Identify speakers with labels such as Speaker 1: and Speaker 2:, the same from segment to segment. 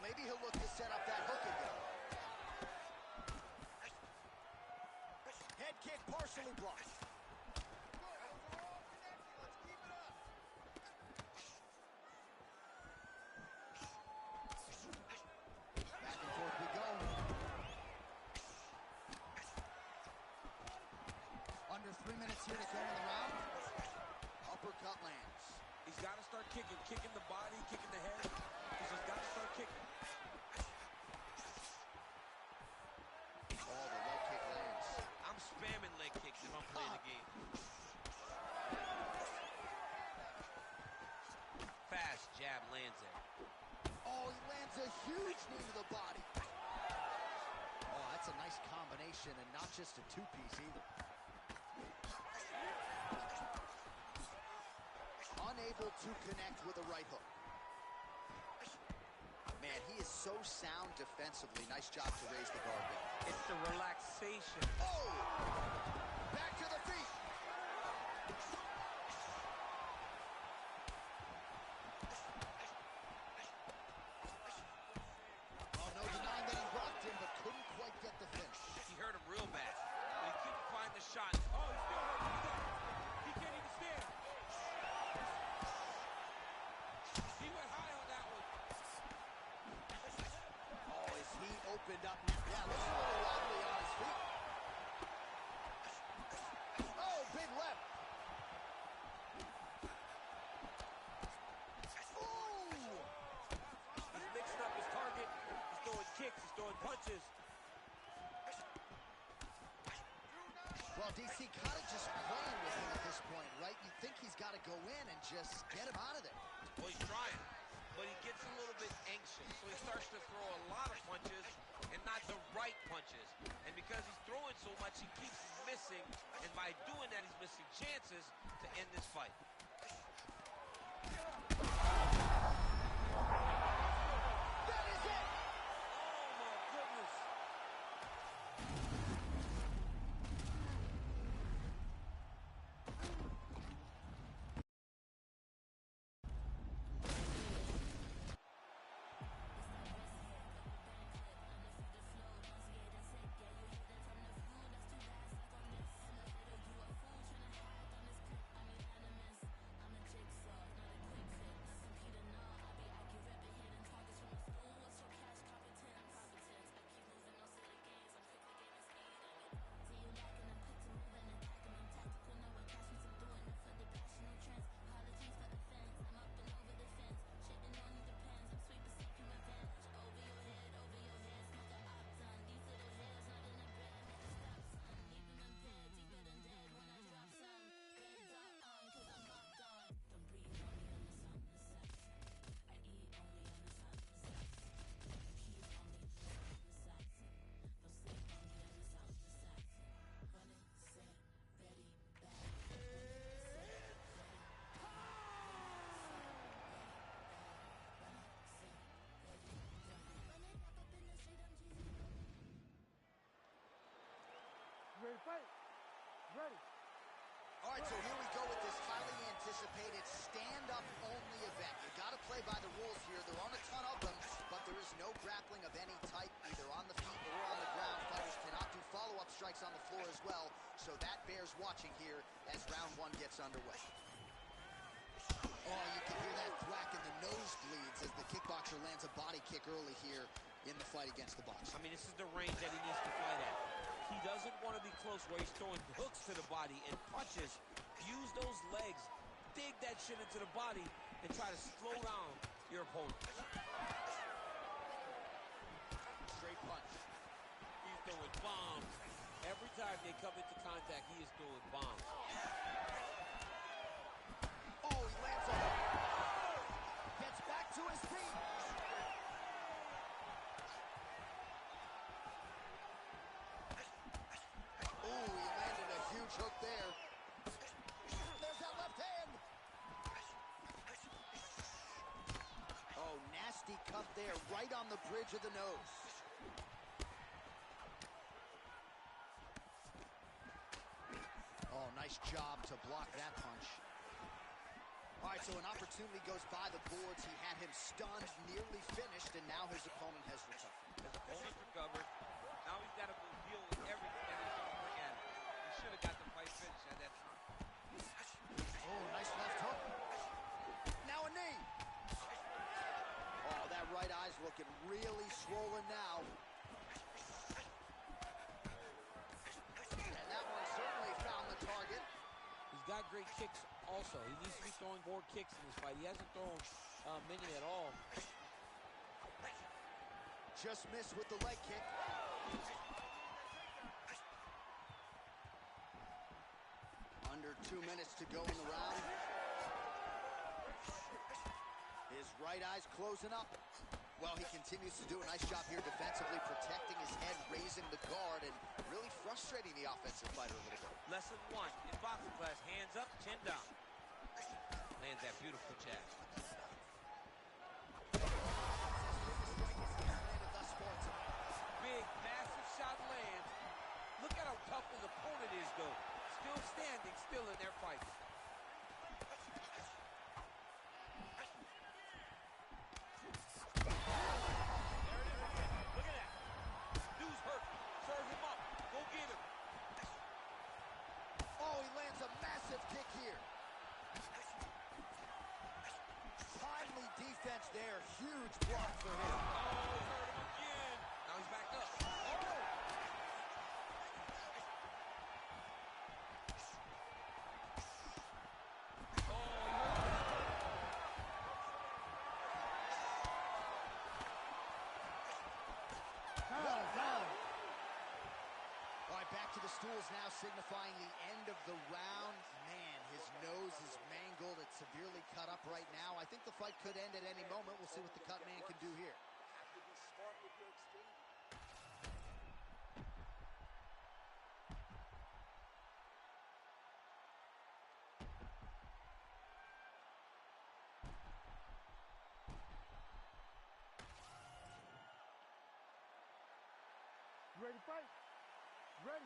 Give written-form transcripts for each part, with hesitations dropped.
Speaker 1: maybe he'll look to set up that hook again. Head kick partially blocked. Back and forth we go. Under 3 minutes here to go in the round. Uppercut lands.
Speaker 2: He's got to start kicking the body, kicking the head. He's just got to start kicking.
Speaker 1: Oh, the low kick lands.
Speaker 2: I'm spamming leg kicks if I'm playing the game. Fast jab lands it.
Speaker 1: Oh, he lands a huge knee to the body. Oh, that's a nice combination and not just a two-piece either. Unable to connect with a right hook. Man, he is so sound defensively. Nice job to raise the bar a bit.
Speaker 2: It's the relaxation.
Speaker 1: Oh! Back to the feet. Oh, no denying that he rocked him, but couldn't quite get the finish.
Speaker 2: He hurt him real bad. But he couldn't find the shot. Oh, he's still hurt. He can't even stand. He went high on that one.
Speaker 1: Oh, his knee opened up. Yeah, looks a little wobbly on his feet. Oh, big left. Ooh!
Speaker 2: He's mixing up his target. He's throwing kicks. He's throwing punches.
Speaker 1: Well, DC kind of just playing with him at this point, right? You think he's got to go in and just get him out of there.
Speaker 2: Well, he's trying, but he gets a little bit anxious. So he starts to throw a lot of punches and not the right punches. And because he's throwing so much, he keeps missing. And by doing that, he's missing chances to end this fight.
Speaker 1: That is it!
Speaker 2: Oh, my goodness.
Speaker 3: Ready to fight? Ready.
Speaker 1: All right, so here we go with this highly anticipated stand-up only event. You got to play by the rules here. There aren't a ton of them, but there is no grappling of any type, either on the feet or on the ground. Fighters cannot do follow-up strikes on the floor as well, so that bears watching here as round one gets underway. Oh, you can hear that thwack in the nosebleeds as the kickboxer lands a body kick early here in the fight against the boxer.
Speaker 2: I mean, this is the range that he needs to fight at. He doesn't want to be close where he's throwing hooks to the body and punches. Use those legs, dig that shit into the body, and try to slow down your opponent.
Speaker 1: Straight punch.
Speaker 2: He's throwing bombs. Every time they come into contact, he is throwing bombs.
Speaker 1: Oh, he lands a hook. Gets back to his feet. Oh, he landed a huge hook there. There's that left hand. Oh, nasty cut there, right on the bridge of the nose. Oh, nice job to block that punch. All All right, so an opportunity goes by the boards. He had him stunned, nearly finished, and now his opponent has recovered.
Speaker 2: His opponent recovered. Now he's got to go deal with everything that he's going to bring at him. He should have got the fight finished at that time.
Speaker 1: Oh, nice left hook. Now a knee. Oh, that right eye's looking really swollen now. And that one certainly found the target.
Speaker 4: He's got great kicks also. He needs to be throwing more kicks in this fight. He hasn't thrown many at all.
Speaker 1: Just missed with the leg kick. Under 2 minutes to go in the round. His right eye's closing up. Well, he continues to do a nice job here defensively, protecting his head, raising the guard, and really frustrating the offensive fighter a little bit.
Speaker 2: Lesson 1 in boxing class, hands up, chin down. Lands that beautiful jab. Big, massive shot lands. Look at how tough his opponent is, though. Still standing, still in their fight.
Speaker 1: There, huge block for him.
Speaker 2: Oh, hurt him again. Now he's back up. Oh!
Speaker 1: Well done. All right, back to the stools now, signifying the end of the round. Man, his nose is mangled. It's severely cut up right now. I think the fight could end at any moment. We'll see what the cut man can do here.
Speaker 3: Have to be smart with your exchange. You ready to fight? Ready.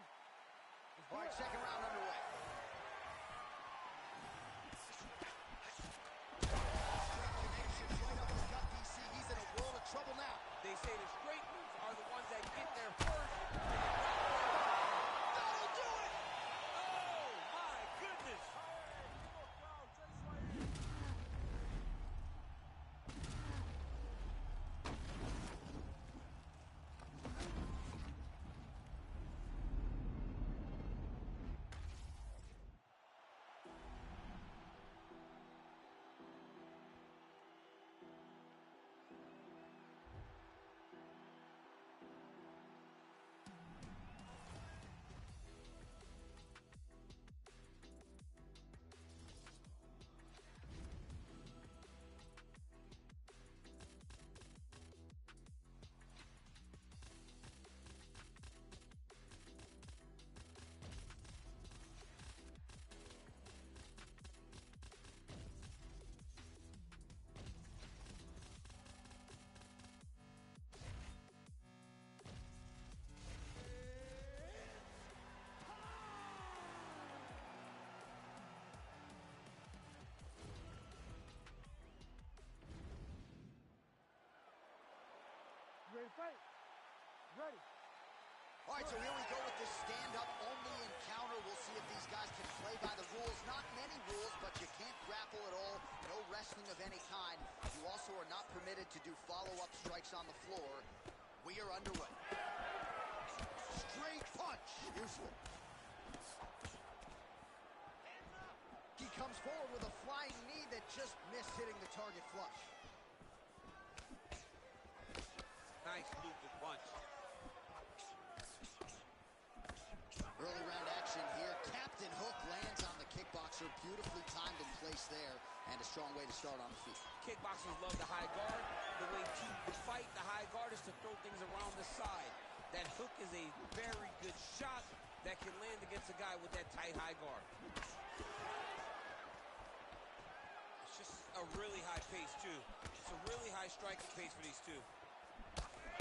Speaker 1: All right, second round underway. He's in a world of trouble now.
Speaker 2: They say the straight moves are the ones that get there first.
Speaker 1: That'll do it!
Speaker 2: Oh, my goodness!
Speaker 3: You ready to fight? Ready.
Speaker 1: All right, so here we go with this stand-up only encounter. We'll see if these guys can play by the rules. Not many rules, but you can't grapple at all. No wrestling of any kind. You also are not permitted to do follow-up strikes on the floor. We are underway. Straight punch. Useful. He comes forward with a flying knee that just missed hitting the target flush.
Speaker 2: Nice lethal punch.
Speaker 1: Early round action here. Captain Hook lands on the kickboxer. Beautifully timed in place there, and a strong way to start on the feet.
Speaker 2: Kickboxers love the high guard. The way to fight the high guard is to throw things around the side. That hook is a very good shot that can land against a guy with that tight high guard. It's just a really high pace, too. It's a really high striking pace for these two.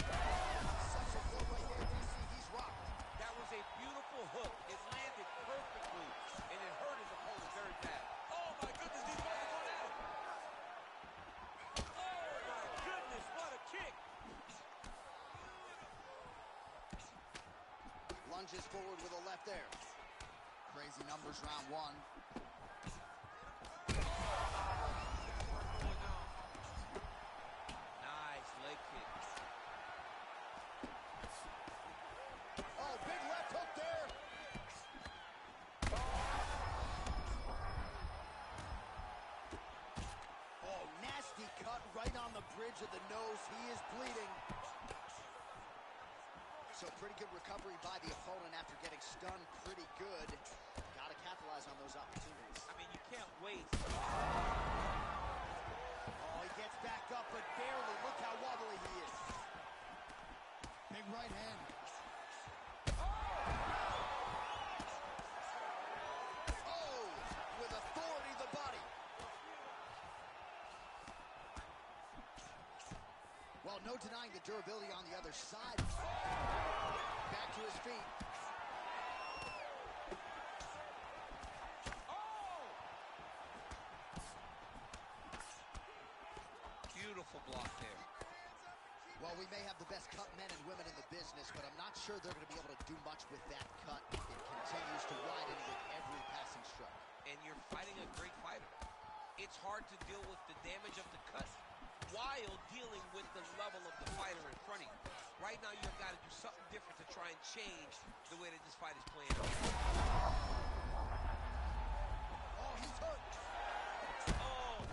Speaker 1: Such a blow right there, DC. He's rocked.
Speaker 2: That was a beautiful hook. It landed perfectly, and it hurt his opponent very bad. Oh, my goodness, these guys are going at it.
Speaker 1: Lunges forward with a left there. Crazy numbers round one.
Speaker 2: Nice leg kick.
Speaker 1: Oh, big left hook there. Oh, nasty cut right on the bridge of the nose. He is bleeding. So pretty good recovery by the opponent after getting stunned pretty good. Got to capitalize on those opportunities.
Speaker 2: I mean, you can't wait.
Speaker 1: Oh, he gets back up, but barely. Look how wobbly he is. Big right hand. Oh, with authority, the body. Well, no denying the durability on the other side. Back to his feet.
Speaker 2: Beautiful block there.
Speaker 1: Well, we may have the best cut men and women in the business, but I'm not sure they're going to be able to do much with that cut. It continues to widen with every passing stroke.
Speaker 2: And you're fighting a great fighter. It's hard to deal with the damage of the cut while dealing with the level of the fighter in front of you. Right now, you've got to do something different to try and change the way that this fight is playing out.
Speaker 1: Oh, he's hurt.
Speaker 2: Oh.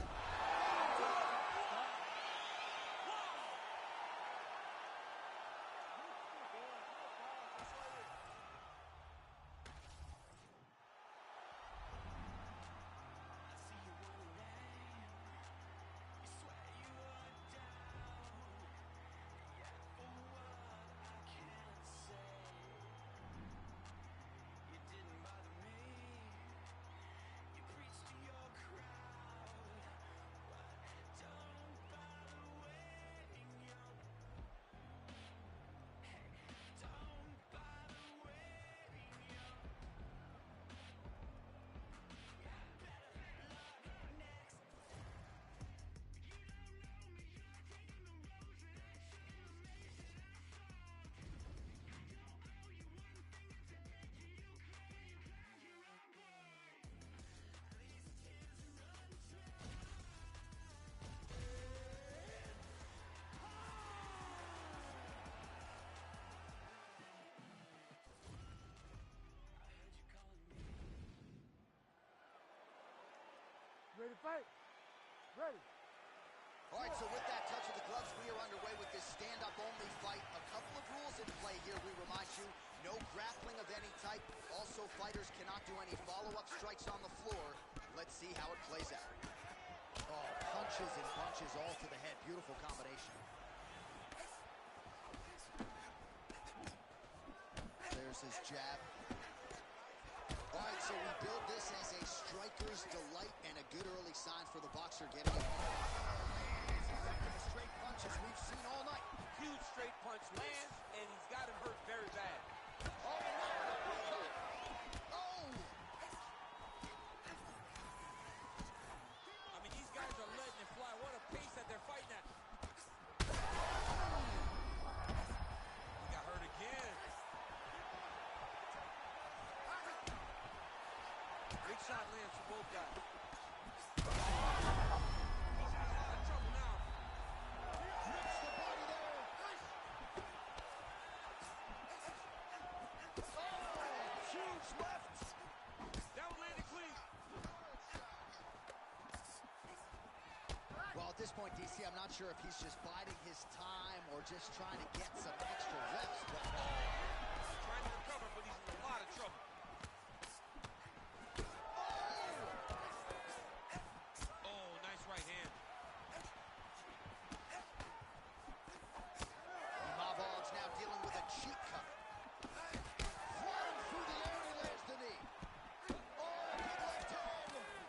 Speaker 3: Ready to fight? Ready.
Speaker 1: All right, so with that touch of the gloves, we are underway with this stand-up-only fight. A couple of rules in play here, we remind you. No grappling of any type. Also, fighters cannot do any follow-up strikes on the floor. Let's see how it plays out. Oh, punches and bunches all to the head. Beautiful combination. There's his jab. All right, so we build this as a striker's delight and a good early sign for the boxer getting it. The straight punches we've seen all night.
Speaker 4: Huge straight punch lands, and he's got him hurt very bad.
Speaker 1: Oh, oh!
Speaker 4: I mean, these guys are letting it fly. What a pace that they're fighting at. He got hurt again. Big shot lands for both guys. He's in a lot of trouble now.
Speaker 1: Rips the body there. Oh, huge left.
Speaker 4: That one landed clean.
Speaker 1: Well, at this point, DC, I'm not sure if he's just biding his time or just trying to get some extra reps. But
Speaker 2: Trying to recover, but he's in a lot of trouble. Oh, nice right hand.
Speaker 1: Imamov's now dealing with a cheek cut. Flying through the air, he lands the knee. Oh, big left hand.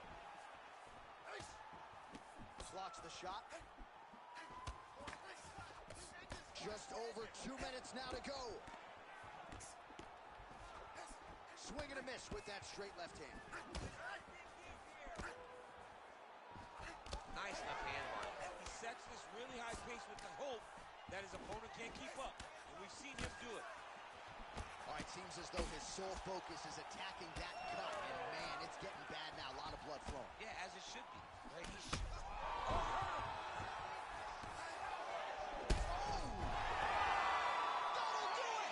Speaker 1: Blocks the shot. Just over 2 minutes now to go. Swing and a miss with that straight left hand.
Speaker 2: Nice left hand line.
Speaker 4: He sets this really high pace with the hope that his opponent can't keep up. And we've seen him do it.
Speaker 1: All right, seems as though his sole focus is attacking that cut, and man, it's getting bad now. A lot of blood flowing.
Speaker 2: Yeah, as it should be. Right?
Speaker 1: That'll do it!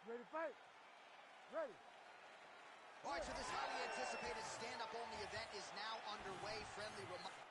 Speaker 3: Ready, fight. Ready.
Speaker 1: All right, so this highly anticipated stand-up only event is now underway. Friendly reminder.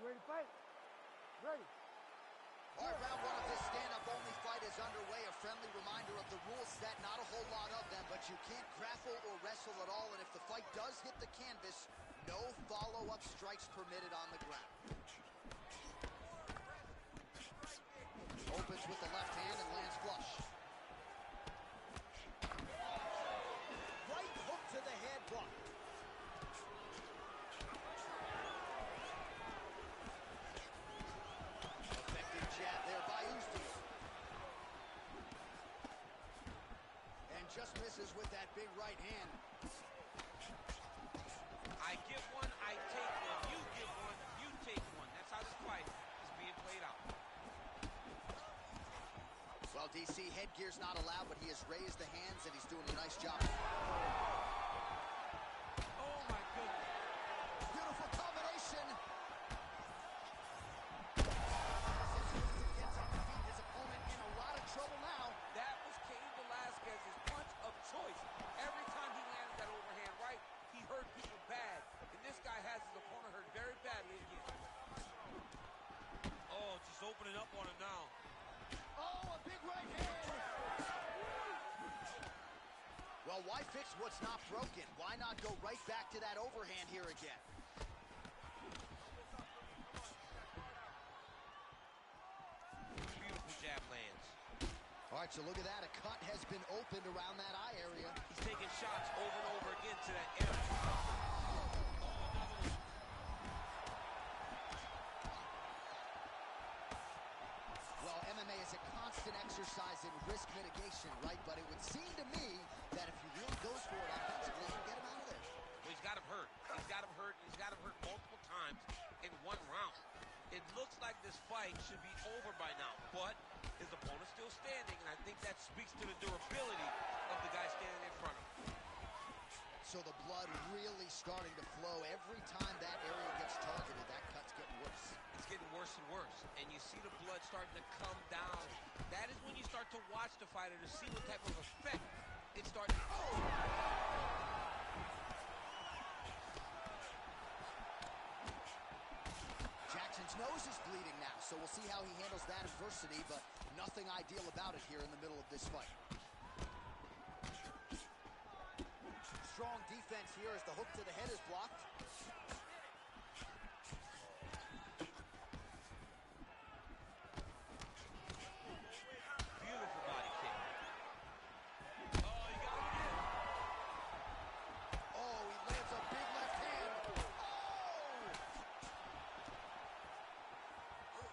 Speaker 3: Ready, fight. Ready.
Speaker 1: All right, round one of this stand-up only fight is underway. A friendly reminder of the rule set. Not a whole lot of them, but you can't grapple or wrestle at all. And if the fight does hit the canvas, no follow-up strikes permitted on the ground. Opens with the left hand and lands flush. Right hook to the head block. Effective jab there by Uzi. And just misses with that big right hand.
Speaker 2: I give one, I take one. You give one, you take one. That's how this fight is being played out.
Speaker 1: Well, DC, headgear's not allowed, but he has raised the hands, and he's doing a nice job.
Speaker 2: Oh, my goodness.
Speaker 1: Beautiful combination. Gets on the feet. His opponent in a lot of trouble now.
Speaker 2: That was Cain Velasquez's punch of choice. Every time he landed that overhand right, he hurt people bad. And this guy has his opponent hurt very badly again. Oh, just opening up on him now.
Speaker 1: Oh, a big right hand. Well, why fix what's not broken? Why not go right back to that overhand here again?
Speaker 2: Beautiful jab lands.
Speaker 1: All right, so look at that. A cut has been opened around that eye area.
Speaker 2: He's taking shots over and over again to that area.
Speaker 1: Well, MMA is a constant exercise in risk mitigation, right? But it would seem to me that if he really goes for it offensively, you can get him out of there.
Speaker 2: Well, he's got him hurt. He's got him hurt, and he's got him hurt multiple times in one round. It looks like this fight should be over by now, but his opponent's still standing, and I think that speaks to the durability of the guy standing in front of him.
Speaker 1: So the blood really starting to flow. Every time that area gets targeted, that cut's getting worse.
Speaker 2: It's getting worse and worse, and you see the blood starting to come down. That is when you start to watch the fighter to see what type of effect it starts to... Oh!
Speaker 1: Jackson's nose is bleeding now, so we'll see how he handles that adversity, but nothing ideal about it here in the middle of this fight. Strong defense here as the hook to the head is blocked.
Speaker 2: Beautiful body kick. Oh, you got him again.
Speaker 1: Oh, he lands a big left hand. Oh!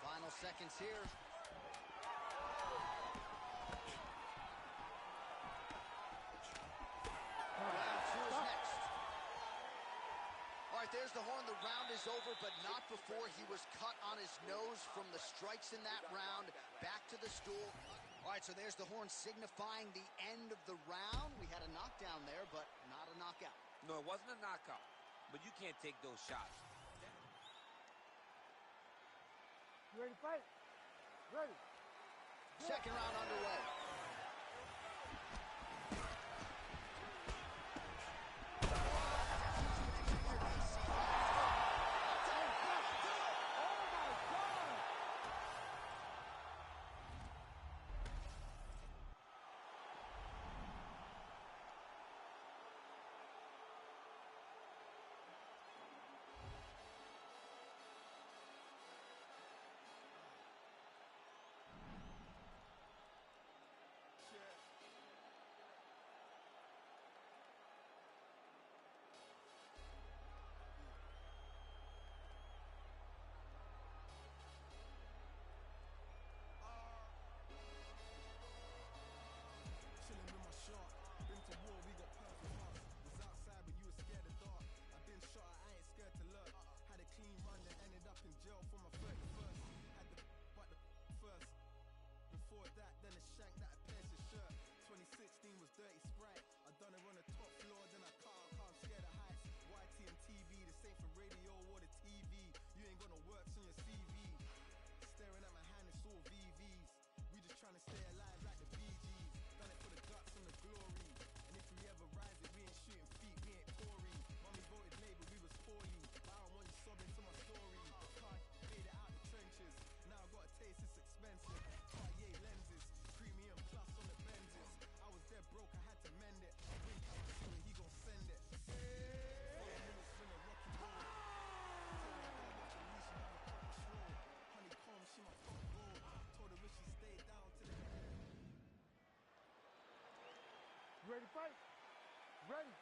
Speaker 1: Final seconds here. There's the horn. The round is over, but not before he was cut on his nose from the strikes in that round. Back to the stool. All right, so there's the horn signifying the end of the round. We had a knockdown there, but not a knockout.
Speaker 2: No, it wasn't a knockout, but you can't take those shots.
Speaker 3: You ready to fight? Ready.
Speaker 1: Second round underway.
Speaker 3: Ready to fight? Ready.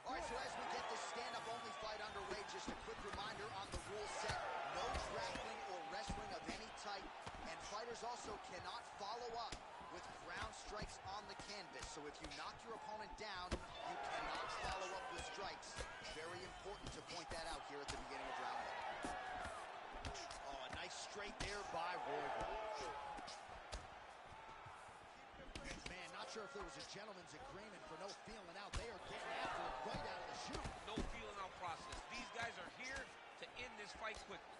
Speaker 1: All right, so as we get this stand-up only fight underway, just a quick reminder on the rule set. No grappling or wrestling of any type, and fighters also cannot follow up with ground strikes on the canvas. So if you knock your opponent down, you cannot follow up with strikes. Very important to point that out here at the beginning of round one. Oh, a nice straight there by Royval. Man, not sure if there was a gentleman's agreement for no feeling out. They are getting after it right out of the chute.
Speaker 2: No feeling out process. These guys are here to end this fight quickly.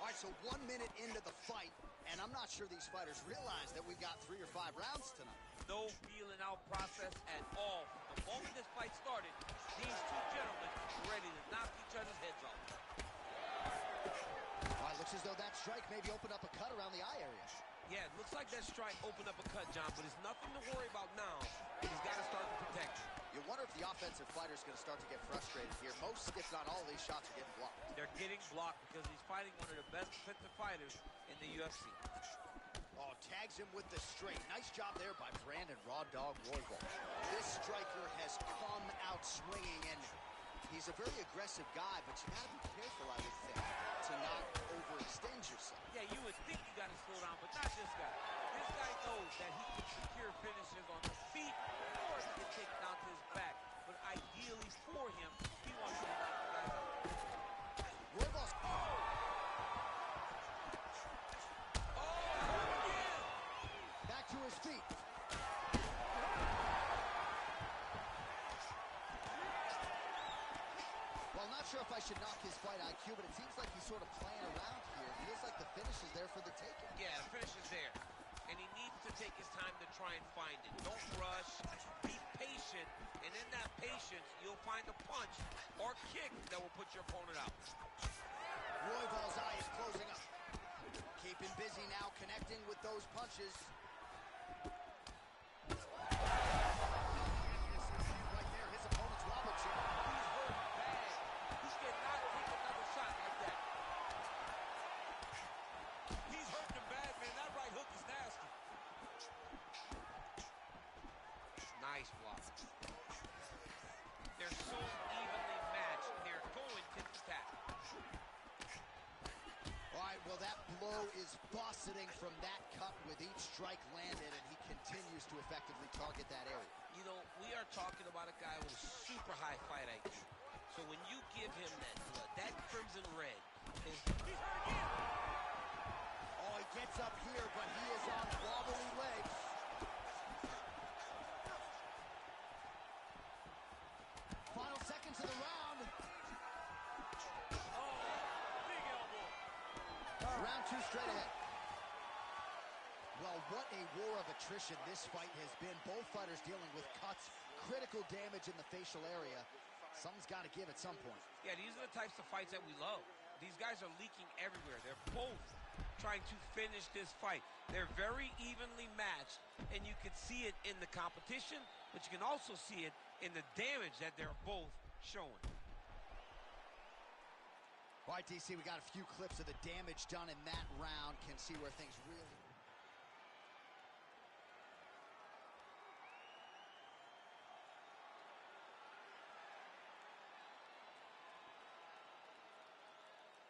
Speaker 1: All right, so 1 minute into the fight, and I'm not sure these fighters realize that we've got 3 or 5 rounds tonight.
Speaker 2: No feeling out process at all. The moment this fight started, these two gentlemen were ready to knock each other's heads off.
Speaker 1: All right, looks as though that strike maybe opened up a cut around the eye area.
Speaker 2: Yeah, it looks like that strike opened up a cut, John, but it's nothing to worry about now. He's got to start to protect it.
Speaker 1: You wonder if the offensive fighter's going to start to get frustrated here. Most, if not all, of these shots are getting blocked.
Speaker 2: They're getting blocked because he's fighting one of the best defensive fighters in the UFC.
Speaker 1: Oh, tags him with the straight. Nice job there by Brandon Raw Dog Royval. This striker has come out swinging, and He's a very aggressive guy, but you gotta be careful, I would think, to not overextend yourself.
Speaker 2: Yeah, you would think you got to slow down, but not this guy. This guy knows that he can secure finishes on the feet or he can take it down to his back. But ideally for him, he wants to knock the guys out.
Speaker 1: Royval's back to his feet. Well, not sure if I should knock his fight IQ, but it seems like he's sort of playing around here. It feels like the finish is there for the taking.
Speaker 2: Yeah, the finish is there. And he needs to take his time to try and find it. Don't rush. Be patient. And in that patience, you'll find a punch or kick that will put your opponent out.
Speaker 1: Royval's eye is closing up. Keeping busy now, connecting with those punches. Right there, his opponent's wobble chip.
Speaker 2: He's hurt bad. He cannot take another shot like that. He's hurting him bad, man. That right hook is nasty. Nice block. They're so evenly matched. They're going tit for tat.
Speaker 1: All right, well, that blow is buffeting from that cut with each strike landed, and he continues to effectively target that area.
Speaker 2: You know, we are talking about a guy with a super high fight IQ. So when you give him that blood, that crimson red, he's hurt again.
Speaker 1: Oh, he gets up here, but he is on wobbly legs. Final seconds of the round.
Speaker 2: Oh, big elbow.
Speaker 1: Round two straight ahead. Well, what a war of attrition this fight has been. Both fighters dealing with cuts, critical damage in the facial area. Something's got to give at some point.
Speaker 2: Yeah, these are the types of fights that we love. These guys are leaking everywhere. They're both trying to finish this fight. They're very evenly matched, and you can see it in the competition, but you can also see it in the damage that they're both showing.
Speaker 1: All right, DC, we got a few clips of the damage done in that round. Can see where things really...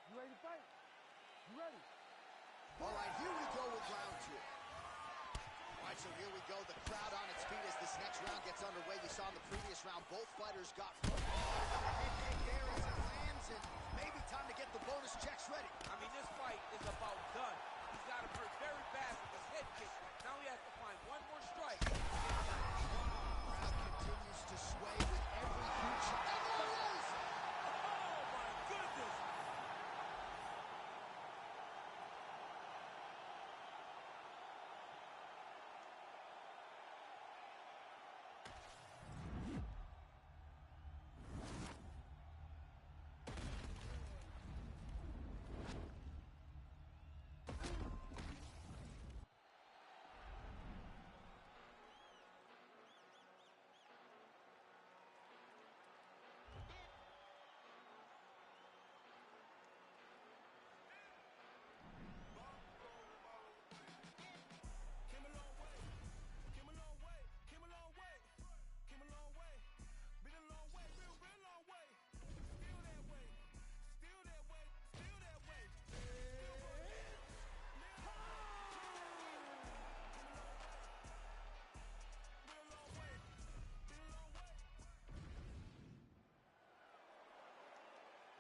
Speaker 3: You ready to fight? You ready?
Speaker 1: All right, here we go with round two. All right, so here we go. The crowd on its feet as this next round gets underway. You saw in the previous round, both fighters got... Oh, head kick there as it lands, and maybe time to get the bonus checks ready.
Speaker 2: I mean, this fight is about done. He's got him hurt very bad with his head kick. Now he has to find one more strike.
Speaker 1: Crowd continues to sway with every huge shot. And there it is!
Speaker 2: Oh, my goodness!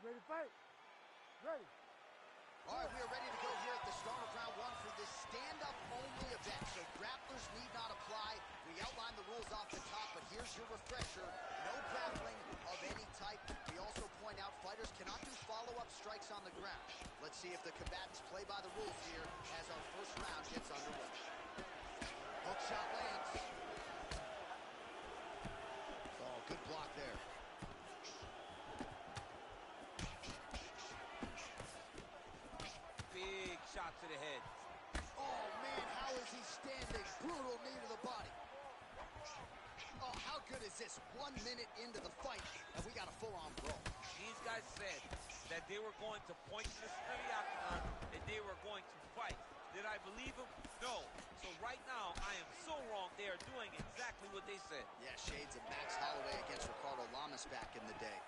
Speaker 3: Ready to fight? Ready.
Speaker 1: All right, we are ready to go here at the start of round one for this stand-up only event. So grapplers need not apply. We outlined the rules off the top, but here's your refresher. No grappling of any type. We also point out fighters cannot do follow-up strikes on the ground. Let's see if the combatants play by the rules here as our first round gets underway. Hook shot lands. Oh, good block there.
Speaker 2: Big shot to the head.
Speaker 1: Oh, man, how is he standing? Brutal knee to the body. Oh, how good is this? 1 minute into the fight, and we got a full-on brawl.
Speaker 2: These guys said that they were going to point to the center of the octagon and they were going to fight. Did I believe them? No. So right now, I am so wrong. They are doing exactly what they said.
Speaker 1: Yeah, shades of Max Holloway against Ricardo Lamas back in the day.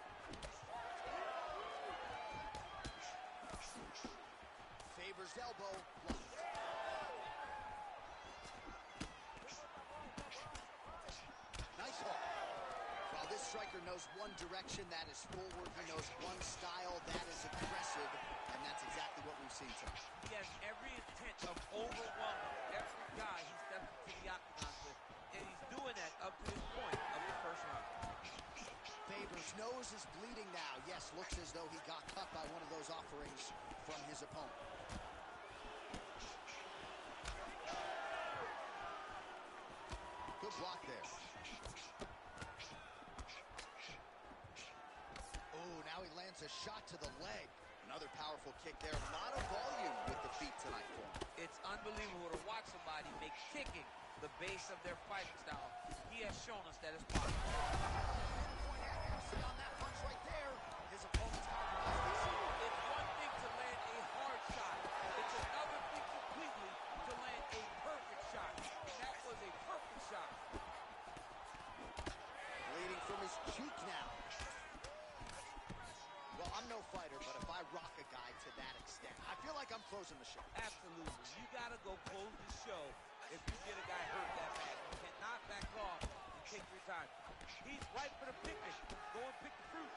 Speaker 1: Faber's elbow blocked. Nice hook. Well, this striker knows one direction, that is forward. He knows one style, that is aggressive, and that's exactly what we've seen tonight.
Speaker 2: He has every intent of overwhelming every guy he steps into the octagon with, and he's doing that up to this point of the first round.
Speaker 1: Faber's nose is bleeding now. Yes, looks as though he got cut by one of those offerings from his opponent. Good block there. Oh, now he lands a shot to the leg. Another powerful kick there. A lot of volume with the feet tonight for him.
Speaker 2: It's unbelievable to watch somebody make kicking the base of their fighting style. He has shown us that it's possible.
Speaker 1: Point accuracy on that punch right there. His opponent's compromised.
Speaker 2: It's one thing to land a hard shot. It's another thing completely to land a perfect shot. And that was a perfect shot.
Speaker 1: Bleeding from his cheek now. Well, I'm no fighter, but if I rock a guy to that extent, I feel like I'm closing the show.
Speaker 2: Absolutely. You got to go close the show if you get a guy hurt that bad. You cannot back off and take your time. He's ripe for the picnic. Go and pick the fruit.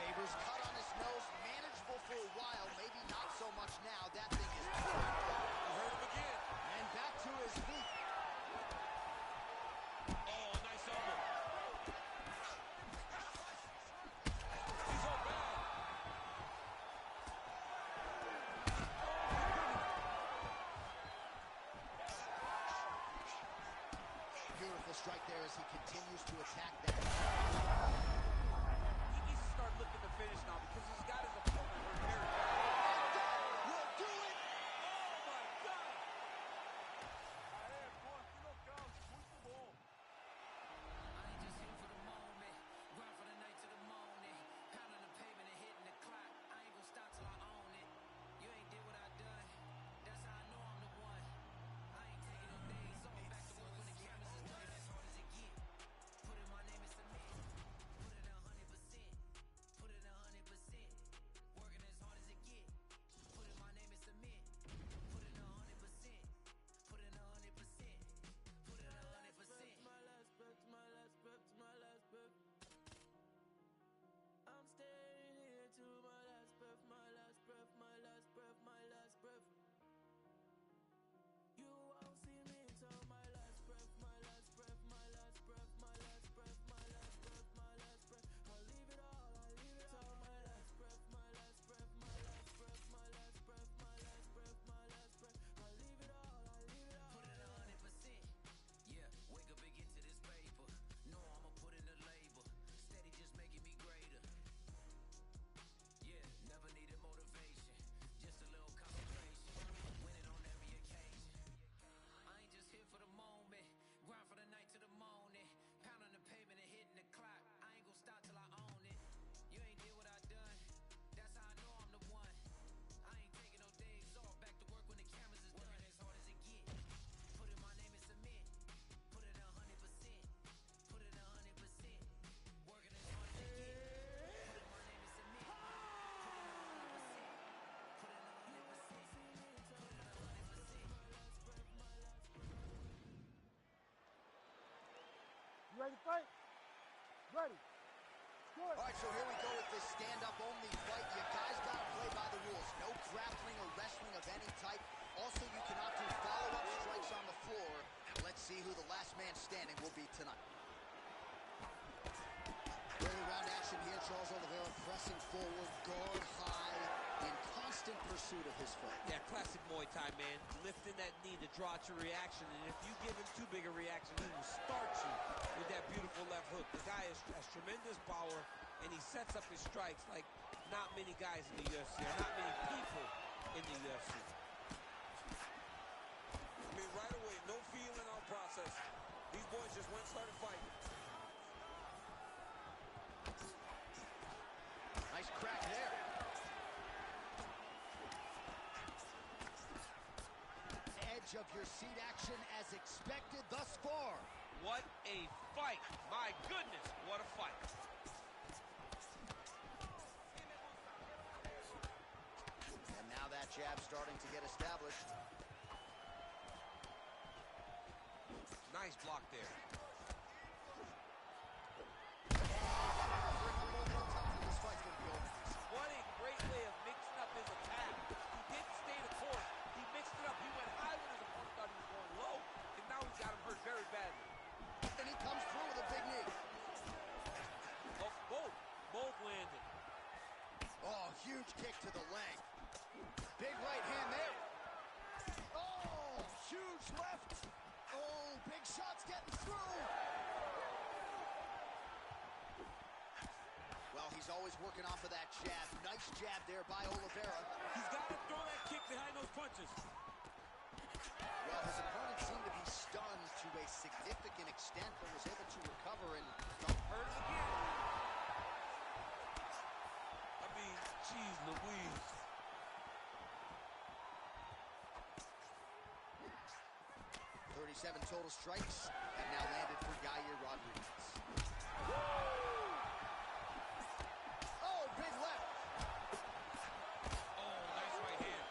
Speaker 1: Faber's cut on his nose, manageable for a while, maybe not so much now. That thing is
Speaker 2: You hurt him again.
Speaker 1: and back to his feet.
Speaker 2: Oh, nice elbow. He's all bad.
Speaker 1: Beautiful strike there as he continues to attack that.
Speaker 2: He needs to start looking to finish now because he's got his opponent hurt very bad.
Speaker 1: Will do it.
Speaker 2: Oh, my God.
Speaker 3: You ready to fight? Ready. Good.
Speaker 1: All right, so here we go with this stand-up only fight. You guys got to play by the rules. No grappling or wrestling of any type. Also, you cannot do follow-up strikes on the floor. Let's see who the last man standing will be tonight. Early round action here. Charles Oliveira pressing forward, guard high, in constant pursuit of his foot.
Speaker 2: Yeah, classic Muay Thai, man. Lifting that knee to draw to reaction, and if you give him too big a reaction, he will start you with that beautiful left hook. The guy has tremendous power, and he sets up his strikes like not many guys in the UFC, or not many people in the UFC.
Speaker 5: I mean, right away, no feeling on process. These boys just went and started fighting.
Speaker 1: Nice crack there. Edge of your seat action as expected thus far.
Speaker 2: What a fight. My goodness, what a fight.
Speaker 1: And now that jab starting to get established.
Speaker 2: Nice block there. What a great way of mixing up his attack. He didn't stay the course. He mixed it up. He went high when his opponent thought he was going low, and now he's got him hurt very badly.
Speaker 1: And he comes through with a big knee.
Speaker 2: Oh, both landed.
Speaker 1: Oh, huge kick to the leg. Big right hand there. Oh, huge left. Oh, big shots getting through. Well, he's always working off of that jab. Nice jab there by Oliveira.
Speaker 5: He's got to throw that kick behind those punches.
Speaker 1: Well, his opponent seemed to be stunned to a significant extent, but was able to recover and
Speaker 2: Don't hurt him again.
Speaker 5: I mean, geez Louise.
Speaker 1: total strikes have now landed for Yair Rodriguez. Oh, big left.
Speaker 2: Oh, nice right hand.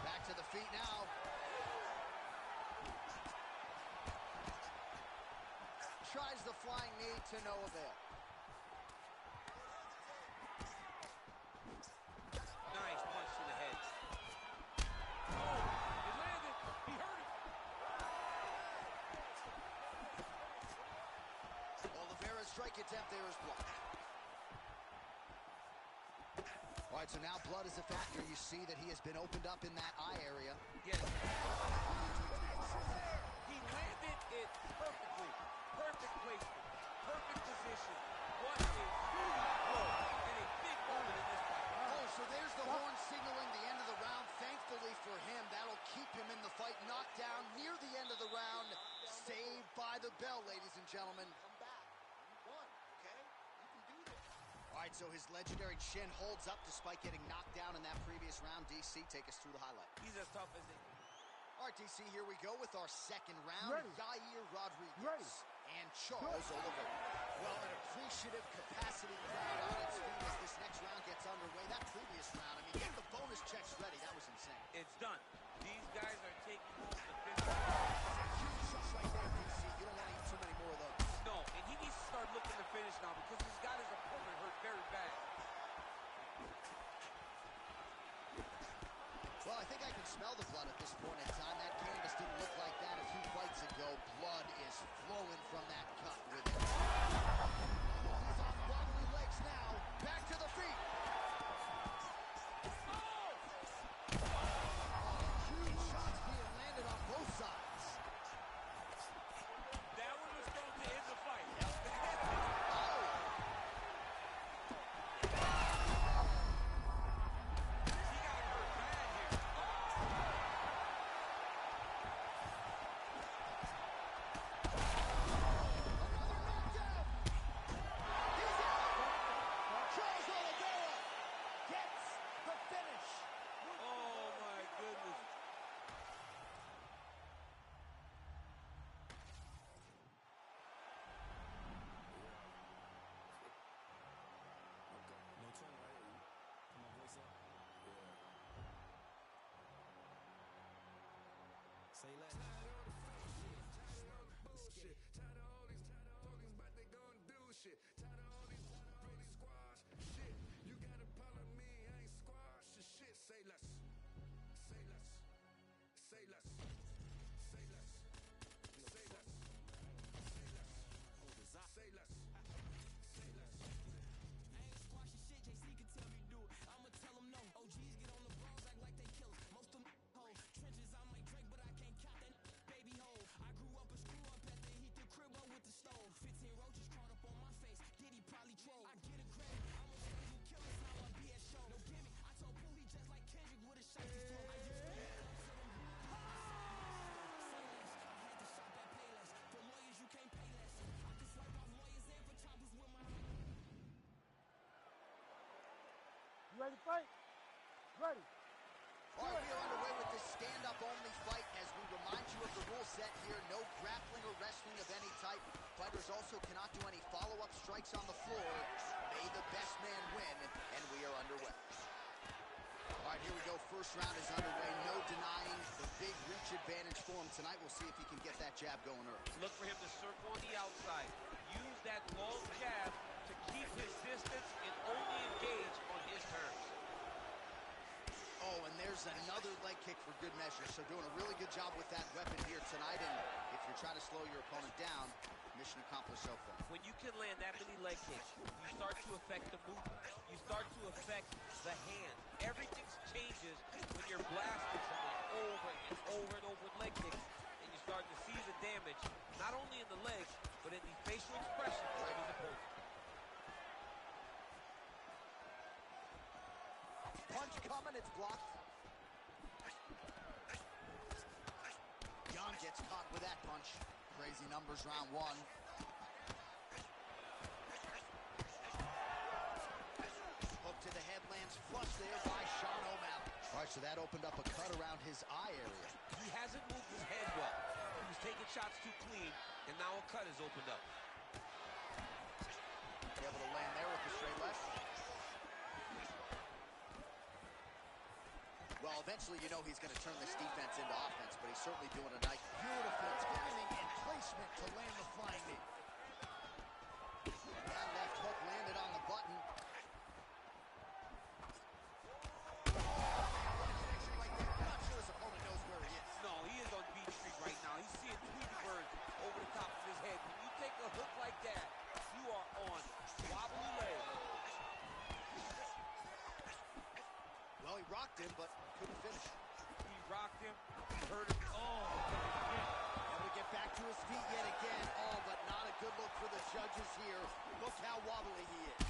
Speaker 1: Back to the feet now. Tries the flying knee to no avail.
Speaker 2: Nice punch to the head. Oh, it landed. He hurt it.
Speaker 1: Oliveira's strike attempt there is blocked. All right, so now blood is a factor. You see that he has been opened up in that eye area.
Speaker 2: Yes. He landed it perfectly. Perfect placement. Perfect position. What a huge blow and a big moment in this fight.
Speaker 1: Oh, so there's the horn signaling the end of the round. Thankfully for him, that'll keep him in the fight. Knocked down near the end of the round. Saved by the bell, ladies and gentlemen. Come back. You won, okay? You can do this. All right, so his legendary chin holds up despite getting knocked down in that previous round. DC, take us through the highlight.
Speaker 2: He's as tough as they.
Speaker 1: All right, DC, here we go with our second round.
Speaker 3: Ready.
Speaker 1: Yair Rodriguez
Speaker 3: Ready.
Speaker 1: and Charles Oliveira. Well, an appreciative capacity crowd on its feet as this next round gets underway. That previous round, I mean, get the bonus checks ready. That was insane.
Speaker 2: It's done. These guys are taking home the fifth.
Speaker 1: Huge shots right there, DC. You don't want to eat too many more of those.
Speaker 2: No, and he needs to start looking to finish now because he's got his opponent hurt very bad.
Speaker 1: Well, I think I can smell the blood at this point in time. That canvas didn't look like that a few fights ago. Blood is flowing from that cut with it. He's off wobbly legs now. Back to the feet. Huge shots being landed on both sides.
Speaker 2: That one was going to end the fight. He got hurt bad here.
Speaker 1: Another knockdown. He's out. Charles Oliveira gets the finish.
Speaker 2: Oh, my goodness.
Speaker 5: No tone, right? Put my voice up. Yeah. Say less. Bullshit. Tired of all these talkings, but they gon' do shit. Tired of all these squash shit. You got a problem with me, I ain't squash the shit. Say less. Say less. Say less. Say less. Say less. Say less. Say less. Say less. I ain't squashing shit, JC can tell me do it. I'ma tell him no. OGs get on the balls, act like they kill it. Most of them hoes. Trenches, I might drink, but I can't count that baby hole. I grew up a screw up at the heat the crib up with the stove. 15 roaches crawled up on my face. Diddy probably troll. I get a credit. I'm on stage with killers, now I be at show. No gimmick. I told Pooh he just like Kendrick with a shot his throat. I used to get up to them. Say less. I had to shop at Payless. For lawyers, you can't pay less. I can swipe off lawyers and for choppers with my.
Speaker 3: You ready to fight? Ready.
Speaker 1: All right, we are underway with this stand-up only fight as we remind you of the rule set here. No grappling or wrestling of any type. Fighters also cannot do any follow-up strikes on the floor. May the best man win, and we are underway. All right, here we go. First round is underway. No denying the big reach advantage for him tonight. We'll see if he can get that jab going early.
Speaker 2: Look for him to circle on the outside. Use that long jab to keep his distance and only engage on his terms.
Speaker 1: Oh, and there's another leg kick for good measure. So doing a really good job with that weapon here tonight. And if you're trying to slow your opponent down, mission accomplished so far.
Speaker 2: When you can land that many leg kicks, you start to affect the movement. You start to affect the hand. Everything changes when you're blasting someone over and over and over with leg kicks, and you start to see the damage, not only in the legs, but in the facial expression of his opponent.
Speaker 1: Punch coming, it's blocked. Jan gets caught with that punch. Crazy numbers, round one. Hook to the head lands flush there by Sean O'Malley. All right, so that opened up a cut around his eye area.
Speaker 2: He hasn't moved his head well. He was taking shots too clean, and now a cut has opened up.
Speaker 1: Able to land there with the straight left. Well, eventually you know he's going to turn this defense into offense, but he's certainly doing a nice, beautiful timing and placement to land the flying knee. And that left hook landed on the button. Right there. I'm not sure his opponent knows where he is.
Speaker 2: No, he is on Beach Street right now. He's seeing Tweety Bird over the top of his head. When you take a hook like that, you are on wobbly legs.
Speaker 1: Well, he rocked him, but couldn't finish.
Speaker 2: He rocked him, hurt him. Oh,
Speaker 1: Able to get back to his feet yet again. Oh, but not a good look for the judges here. Look how wobbly he is.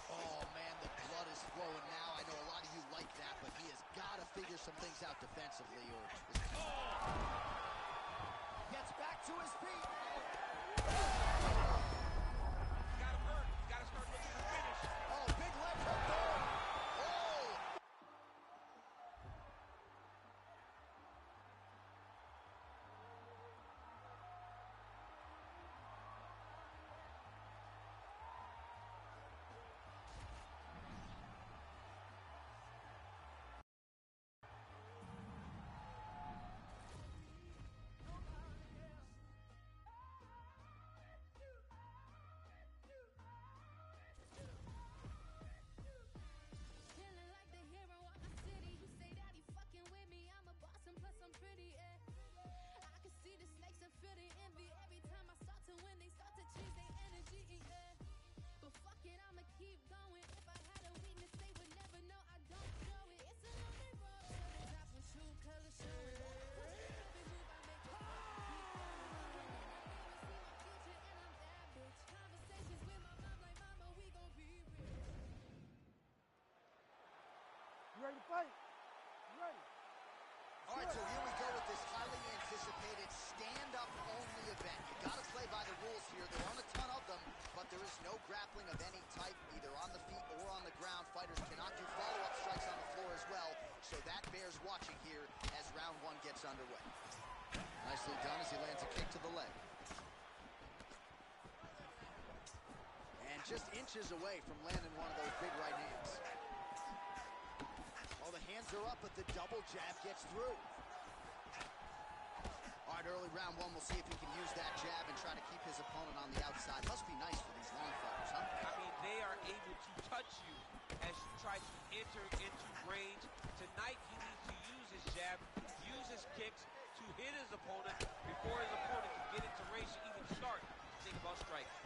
Speaker 1: Oh, man, the blood is flowing now. I know a lot of you like that, but he has got to figure some things out defensively. Or gets back to his feet.
Speaker 2: got him hurt. He's got to start looking for finish.
Speaker 1: Oh, big left hook there. Oh!
Speaker 6: Feeling like the hero of my city. You say that he fucking with me. I'm a boss and plus I'm pretty, yeah. I can see the snakes and feel the envy every time I start to win. They start to change their energy, yeah. But fuck it, I'ma keep going. If I had a weakness, they would never know. I don't show it. It's a lonely road to the top when true colors showing. Cause every move I make, keep going. And I never see my future, and I'm that bitch. Conversations with my mom like, mama, we gon' be rich.
Speaker 3: You ready to fight? You ready?
Speaker 1: All right, so here we go with this highly anticipated stand-up only event. You got to play by the rules here. There aren't a ton of them, but there is no grappling of any type, either on the feet or on the ground. Fighters cannot do follow-up strikes on the floor as well, so that bears watching here as round one gets underway. Nicely done as he lands a kick to the leg. And just inches away from landing one of those big right hands. Oh, the hands are up, but the double jab gets through. All right, early round one, we'll see if he can use that jab and try to keep his opponent on the outside. Must be nice for these long fighters, huh?
Speaker 2: I mean, they are able to touch you as you try to enter into range. Tonight, he needs to use his jab, use his kicks to hit his opponent before his opponent can get into range to even start to think about striking.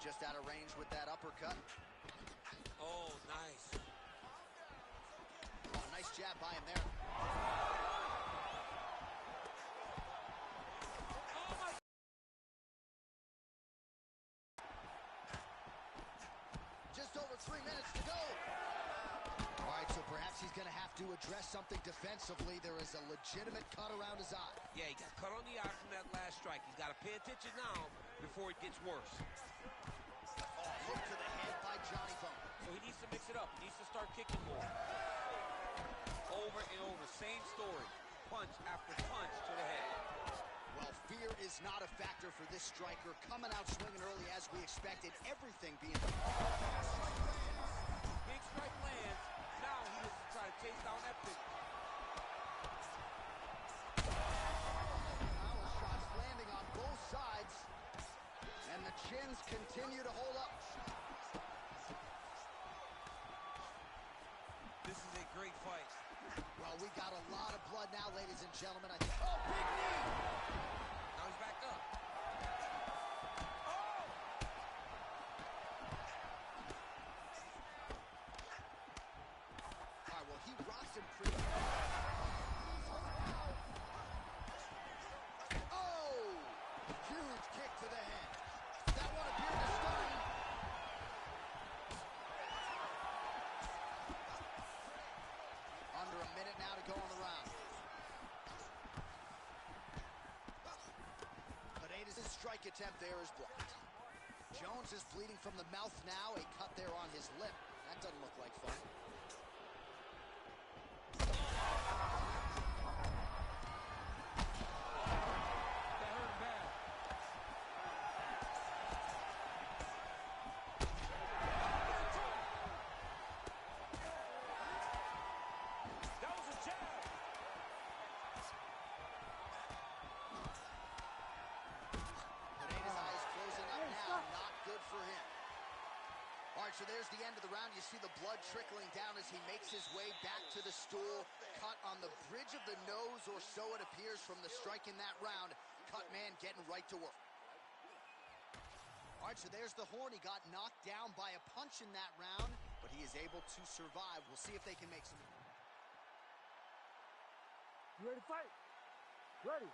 Speaker 1: Just out of range with that uppercut.
Speaker 2: Oh, nice.
Speaker 1: Oh, nice jab by him there.
Speaker 2: Oh, my.
Speaker 1: Just over 3 minutes to go. All right, right, so perhaps he's going to have to address something defensively. There is a legitimate cut around his eye.
Speaker 2: Yeah, he got cut on the eye from that last strike. He's got to pay attention now before it gets worse.
Speaker 1: Hook to the head by Johnny Bone.
Speaker 4: So he needs to mix it up. He needs to start kicking more. Over and over, same story. Punch after punch to the head.
Speaker 1: Well, fear is not a factor for this striker. Coming out swinging early as we expected. Everything being...
Speaker 4: Big strike lands. Now he is trying to chase down that pitch.
Speaker 1: Power shots landing on both sides. And the chins continue to hold up.
Speaker 2: This is a great fight.
Speaker 1: Well, we got a lot of blood now, ladies and gentlemen. Oh, big knee!
Speaker 2: Now he's back up.
Speaker 1: All right, well, he rocks him pretty good. Oh! Huge kick to the head. That one appeared to stun. Under a minute now to go on the round. Pineda's strike attempt there is blocked. Jones is bleeding from the mouth now. A cut there on his lip. That doesn't look like fun.
Speaker 4: That hurt him bad.
Speaker 2: That was a jab.
Speaker 1: Pineda's eye is closing up now. Not good for him. All right, so there's the end of the round. You see the blood trickling down as he makes his way back to the stool. Cut on the bridge of the nose, or so it appears from the strike in that round. Cut man getting right to work. All right, so there's the horn. He got knocked down by a punch in that round, but he is able to survive. We'll see if they can make some...
Speaker 3: You ready to fight? Ready.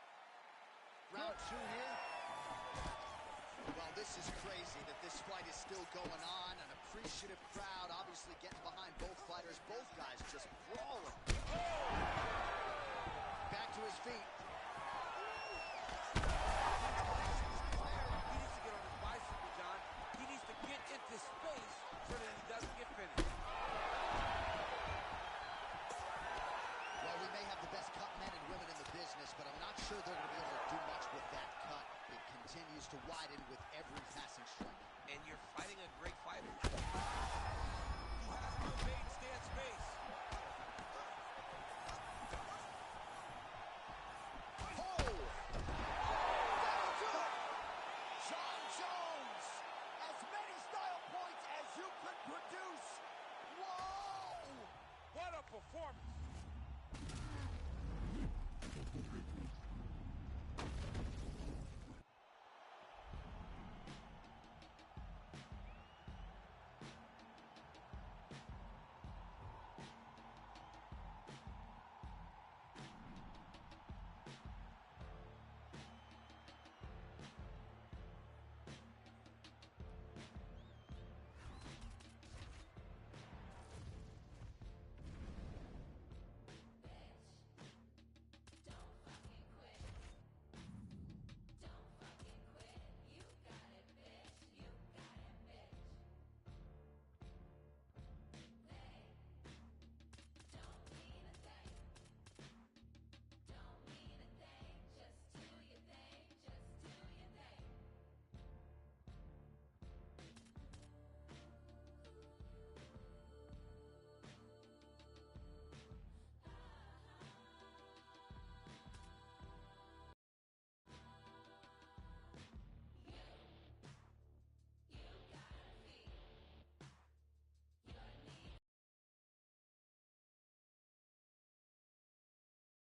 Speaker 1: Round two here. Well, this is crazy that this fight is still going on. An appreciative crowd obviously getting behind both fighters. Both guys just brawling. Back to his feet.
Speaker 4: He needs to get on his bicycle, John. He needs to get into space so that he doesn't get finished.
Speaker 1: Well, we may have the best cut men and women in the business, but I'm not sure they're going to be able to do much with that cut. It continues to widen with every passing strike.
Speaker 2: And you're fighting a great fighter. He has to evade, stay at space.
Speaker 1: Oh! That'll do it! John Jones! As many style points as you could produce. Whoa!
Speaker 4: What a performance!